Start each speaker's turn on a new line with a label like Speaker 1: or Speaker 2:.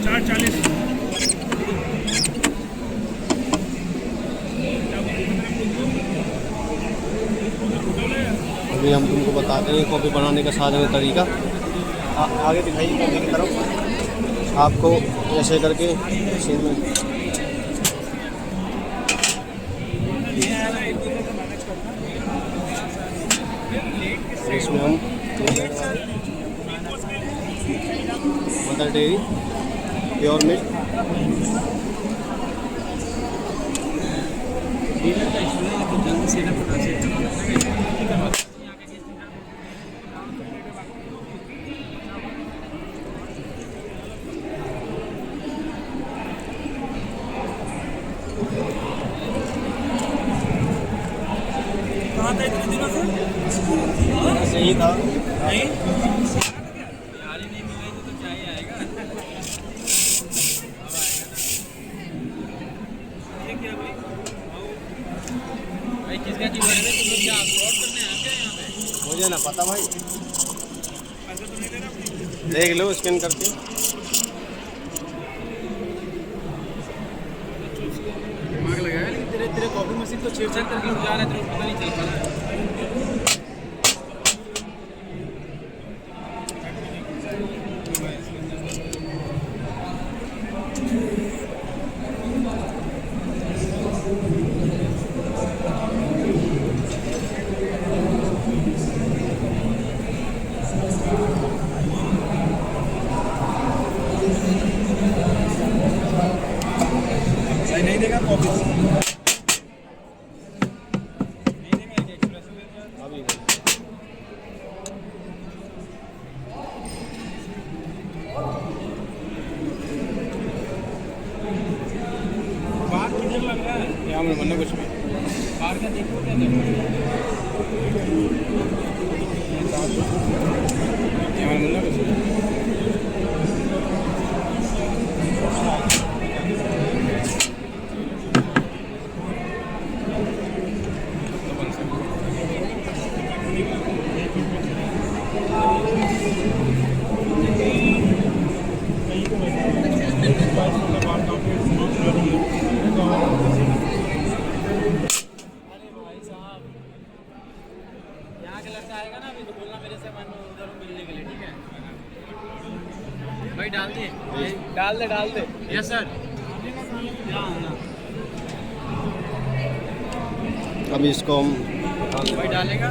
Speaker 1: 440।
Speaker 2: अभी हम तुमको बताते हैं कॉफ़ी बनाने का साधारण तरीका। आगे दिखाइए कॉफ़ी की तरफ। आपको ऐसे करके मशीन में इसमें हम मदर डेयरी प्योर मिल्क
Speaker 1: कहाँ था इतने दिनों से?
Speaker 2: सही था
Speaker 1: नहीं भाई किसका की बड़े तुम लोग क्या फ्रॉड करने आ गए यहाँ पे?
Speaker 2: मुझे ना पता भाई,
Speaker 1: पैसा तो नहीं दे रहा?
Speaker 2: देख लो स्कैन करके।
Speaker 1: दिमाग लगाया लेकिन तेरे तेरे कॉफी मशीन तो छेड़छाड़ करके जा रहा है, तेरे को पता नहीं चल पा रहा है। भाई नहीं देगा कॉफी, नहीं देगा एक्सप्रेस में
Speaker 2: अभी
Speaker 1: बाहर किधर लग रहा है? यहाँ में बनना कुछ भी बाहर का देखो क्या देखो यहाँ में बनना कुछ लड़का आएगा ना अभी तो बोलना मेरे से मन उधर मिलने के लिए, ठीक है भाई? डाल दे यस सर।
Speaker 2: अभी इसको हम
Speaker 1: भाई डालेगा